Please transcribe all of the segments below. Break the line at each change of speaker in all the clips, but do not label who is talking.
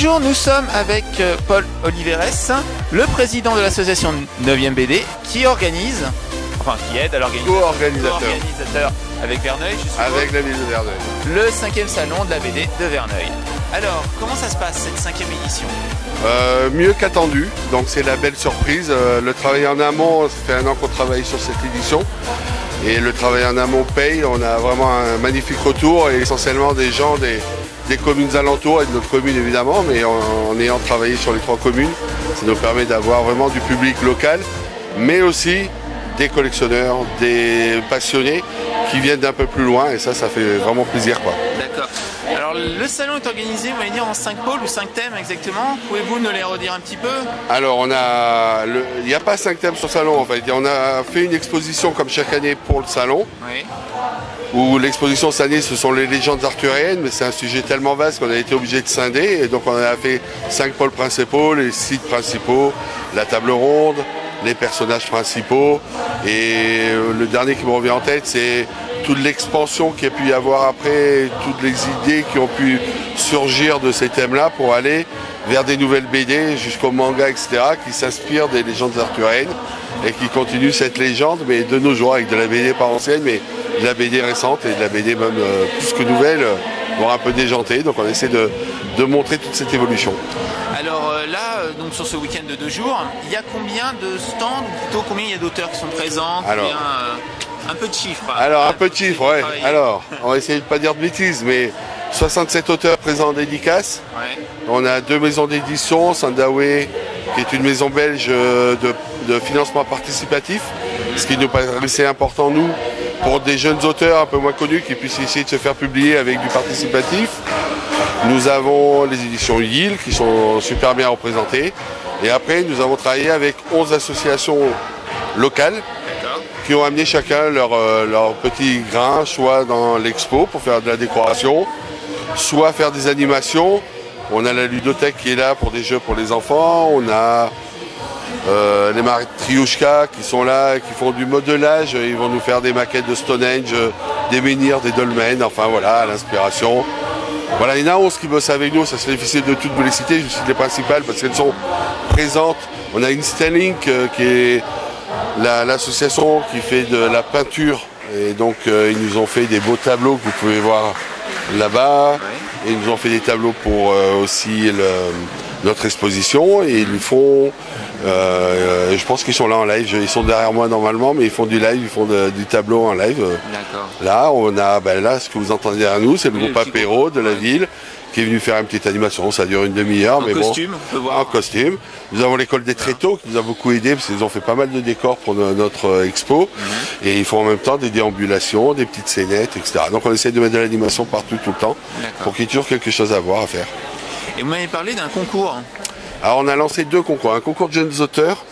Bonjour, nous sommes avec Paul Oliveres, le président de l'association 9e BD, qui organise, enfin qui aide à l'organisation, co-organisateur avec Verneuil, je suppose,
avec la ville de Verneuil,
le 5e salon de la BD de Verneuil. Alors, comment ça se passe cette 5e édition?
Mieux qu'attendu, donc c'est la belle surprise. Le travail en amont, ça fait 1 an qu'on travaille sur cette édition. Et le travail en amont paye, on a vraiment un magnifique retour, et essentiellement des gens des communes alentours et de notre commune évidemment, mais en ayant travaillé sur les 3 communes, ça nous permet d'avoir vraiment du public local, mais aussi des collectionneurs, des passionnés qui viennent d'un peu plus loin, et ça fait vraiment plaisir, quoi.
D'accord. Alors le salon est organisé, vous allez dire, en 5 pôles ou 5 thèmes exactement. Pouvez-vous nous les redire un petit peu?
Alors il n'y a pas 5 thèmes sur le salon en fait. On a fait une exposition comme chaque année pour le salon.
Oui.
Où l'exposition cette année, ce sont les légendes arthuriennes, mais c'est un sujet tellement vaste qu'on a été obligé de scinder. Et donc on a fait 5 pôles principaux, les sites principaux, la table ronde, les personnages principaux. Et le dernier qui me revient en tête, c'est toute l'expansion qu'il y a pu y avoir après, toutes les idées qui ont pu surgir de ces thèmes-là pour aller vers des nouvelles BD jusqu'au manga, etc., qui s'inspirent des légendes arthuriennes et qui continuent cette légende, mais de nos jours, avec de la BD pas ancienne, mais de la BD récente et de la BD même plus que nouvelle, voire un peu déjantée. Donc on essaie de montrer toute cette évolution.
Alors là, donc sur ce week-end de 2 jours, il y a combien de stands, ou plutôt combien il y a d'auteurs qui sont présents?
Alors,
un peu de chiffres.
Alors un peu de chiffres, ouais. Alors, on va essayer de ne pas dire de bêtises, mais 67 auteurs présents en dédicace.
Ouais.
On a 2 maisons d'édition, Sandawe, qui est une maison belge de financement participatif, ce qui nous paraissait important, nous, pour des jeunes auteurs un peu moins connus qui puissent essayer de se faire publier avec du participatif. Nous avons les éditions Yield qui sont super bien représentées. Et après, nous avons travaillé avec 11 associations locales qui ont amené chacun leur petit grain, soit dans l'expo pour faire de la décoration, soit faire des animations. On a la ludothèque qui est là pour des jeux pour les enfants. On a les Matryoshka qui sont là, qui font du modelage. Ils vont nous faire des maquettes de Stonehenge, des menhirs, des dolmens, enfin voilà, à l'inspiration. Voilà, il y en a 11 qui bossent avec nous, ça serait difficile de toutes vous les citer, je cite les principales parce qu'elles sont présentes. On a Instalink qui est l'association qui fait de la peinture, et donc ils nous ont fait des beaux tableaux que vous pouvez voir là-bas, et ils nous ont fait des tableaux pour aussi notre exposition, et ils font, je pense qu'ils sont là en live, ils sont derrière moi normalement, mais ils font du live, ils font du tableau en live. Là, on a, là, ce que vous entendez derrière nous, c'est le groupe Apéro de la ville, qui est venu faire une petite animation, ça dure une demi-heure.
En costume, on peut voir.
En costume. Nous avons l'école des Tréteaux qui nous a beaucoup aidé, parce qu'ils ont fait pas mal de décors pour notre expo, et ils font en même temps des déambulations, des petites scénettes, etc. Donc on essaie de mettre de l'animation partout, tout le temps, pour qu'il y ait toujours quelque chose à voir, à faire.
Et vous m'avez parlé d'un concours.
Alors on a lancé 2 concours, un concours de jeunes auteurs.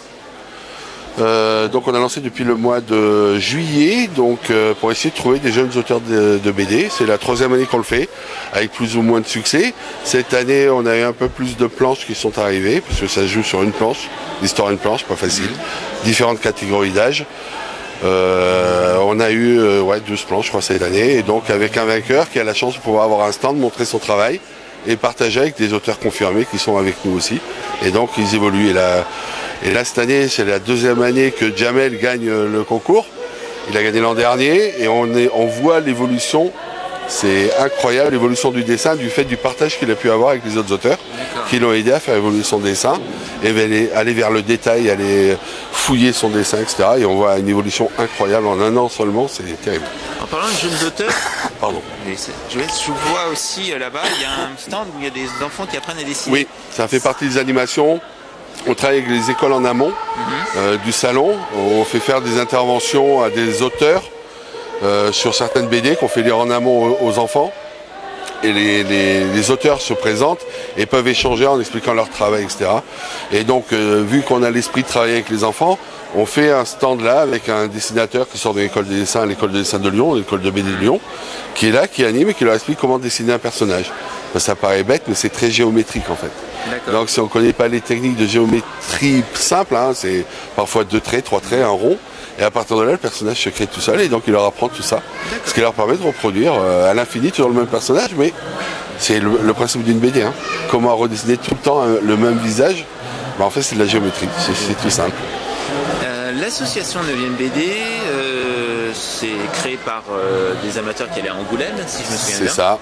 Donc on a lancé depuis le mois de juillet, donc pour essayer de trouver des jeunes auteurs de BD. C'est la 3e année qu'on le fait, avec plus ou moins de succès. Cette année, on a eu un peu plus de planches qui sont arrivées, parce que ça se joue sur une planche, l'histoire d'une planche, pas facile. Différentes catégories d'âge. On a eu 12 planches, je crois, cette année, et donc avec un vainqueur qui a la chance de pouvoir avoir un stand, montrer son travail, et partager avec des auteurs confirmés qui sont avec nous aussi. Et donc ils évoluent. Et là cette année, c'est la 2e année que Jamel gagne le concours. Il a gagné l'an dernier, et on voit l'évolution. C'est incroyable, l'évolution du dessin, du fait du partage qu'il a pu avoir avec les autres auteurs, qui l'ont aidé à faire évoluer son dessin, et aller vers le détail, aller fouiller son dessin, etc. Et on voit une évolution incroyable en 1 an seulement, c'est terrible.
En parlant de jeunes auteurs,
pardon.
Je vois aussi là-bas, il y a un stand où il y a des enfants qui apprennent à dessiner.
Oui, ça fait partie des animations. On travaille avec les écoles en amont du salon. On fait faire des interventions à des auteurs sur certaines BD qu'on fait lire en amont aux enfants. Et les auteurs se présentent et peuvent échanger en expliquant leur travail, etc. Et donc, vu qu'on a l'esprit de travailler avec les enfants, on fait un stand là avec un dessinateur qui sort de l'école de dessin, l'école de dessin de Lyon, l'école de BD de Lyon, qui est là, qui anime et qui leur explique comment dessiner un personnage. Ça paraît bête, mais c'est très géométrique en fait. Donc si on ne connaît pas les techniques de géométrie simples, c'est parfois 2 traits, 3 traits, un rond, et à partir de là, le personnage se crée tout seul, et donc il leur apprend tout ça. Ce qui leur permet de reproduire à l'infini toujours le même personnage, mais C'est le principe d'une BD. Hein. Comment redessiner tout le temps le même visage? En fait, c'est de la géométrie, c'est tout simple.
L'association 9e BD, c'est créé par des amateurs qui allaient à Angoulême, si je me souviens bien.
C'est ça.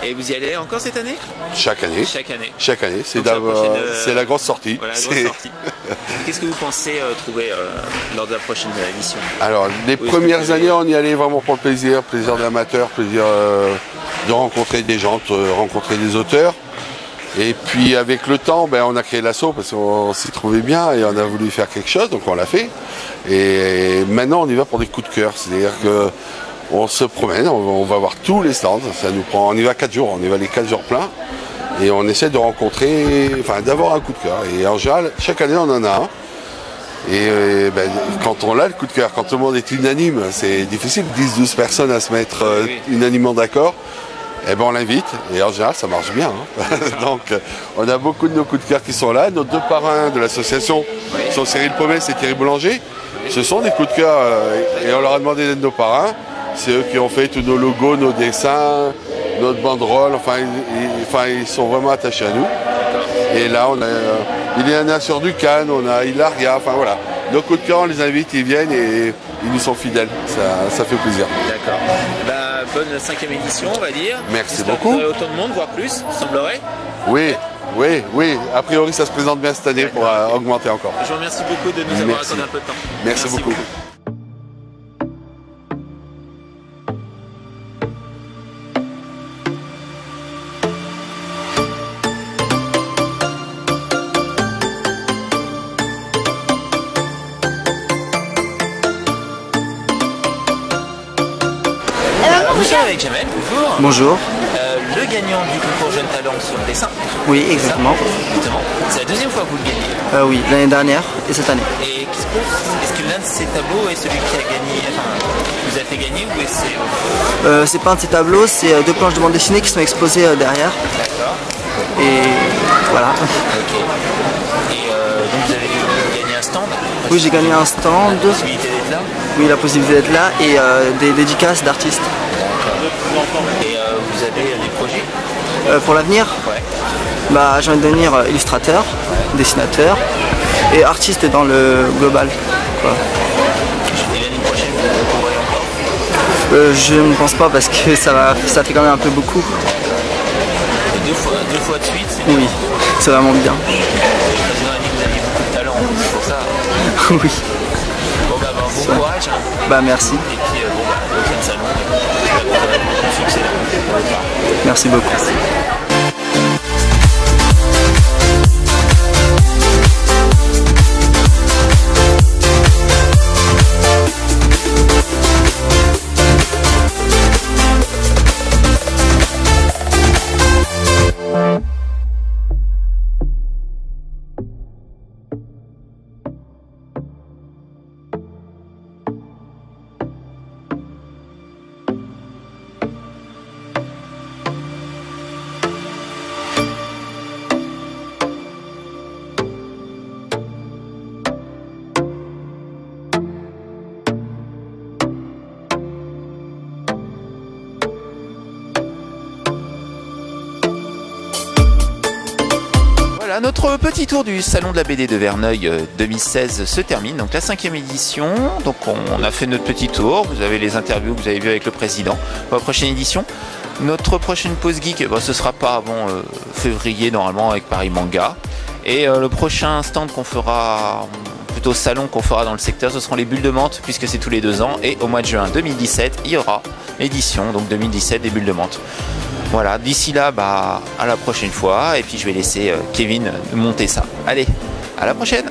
Et vous y allez encore cette année?
Chaque année.
Chaque année.
Chaque année. C'est la grosse sortie.
Voilà, la grosse sortie. Qu'est-ce que vous pensez trouver lors de la prochaine édition?
Alors, les premières années, on y allait vraiment pour le plaisir d'amateur, plaisir de rencontrer des gens, de rencontrer des auteurs. Et puis avec le temps, on a créé l'asso parce qu'on s'y trouvait bien et on a voulu faire quelque chose, donc on l'a fait. Et maintenant on y va pour des coups de cœur, c'est-à-dire qu'on se promène, on va voir tous les stands, on y va 4 jours, on y va les 4 jours pleins et on essaie de rencontrer, d'avoir un coup de cœur. Et en général, chaque année on en a un. Et quand on a le coup de cœur, quand tout le monde est unanime, c'est difficile, 10-12 personnes à se mettre unanimement d'accord. Eh ben on l'invite et en général ça marche bien. Hein. Donc on a beaucoup de nos coups de cœur qui sont là. Nos 2 parrains de l'association sont Cyril Pomès et Thierry Boulanger. Ce sont des coups de cœur et on leur a demandé d'être nos parrains. C'est eux qui ont fait tous nos logos, nos dessins, notre banderole. Ils sont vraiment attachés à nous. Et là il y en a sur Ducan, on a Hilaria. Voilà. Nos coups de cœur, on les invite, ils viennent et ils nous sont fidèles. Ça fait plaisir.
D'accord. Bonne 5e édition, on va dire.
Merci beaucoup.
Vous aurez autant de monde, voire plus, semblerait.
Oui. A priori, ça se présente bien cette année pour augmenter encore.
Je vous remercie beaucoup de nous avoir accordé un peu de temps.
Merci beaucoup.
Nous sommes avec Jamel, bonjour.
Bonjour.
Le gagnant du concours Jeune Talent sur le dessin.
Oui, exactement.
Justement. C'est la 2e fois que vous le gagnez.
Oui, l'année dernière et cette année.
Et est-ce que l'un de ces tableaux est celui qui a gagné, vous a fait gagner ou est-ce
c'est pas un de ces tableaux, c'est 2 planches de bande dessinée qui sont exposées derrière.
D'accord.
Et voilà.
Ok. Et donc vous avez gagné un stand?
Oui, j'ai gagné un stand.
La possibilité d'être là?
Oui, la possibilité d'être là et des dédicaces d'artistes.
Et vous avez des projets
pour l'avenir?
Ouais.
J'ai envie de devenir illustrateur, dessinateur et artiste dans le global. Quoi.
Et l'année prochaine, vous pourrez encore
Je ne pense pas parce que ça fait quand même un peu beaucoup.
Deux fois de suite?
Oui, c'est vraiment bien.
Le président a dit que vous aviez beaucoup de talent, c'est pour ça.
Oui.
Bon courage.
Merci.
Et puis le jeune salon, j'espère que vous aurez beaucoup de succès.
Merci beaucoup. Merci.
Voilà, notre petit tour du Salon de la BD de Verneuil 2016 se termine, donc la 5e édition. Donc on a fait notre petit tour, vous avez les interviews que vous avez vues avec le président pour la prochaine édition. Notre prochaine pause geek, ce sera pas avant février normalement avec Paris Manga. Et le prochain stand qu'on fera, plutôt salon qu'on fera dans le secteur, ce seront les bulles de menthe puisque c'est tous les 2 ans. Et au mois de juin 2017, il y aura l'édition, donc 2017 des bulles de menthe. Voilà, d'ici là, à la prochaine fois. Et puis je vais laisser Kevin monter ça. Allez, à la prochaine!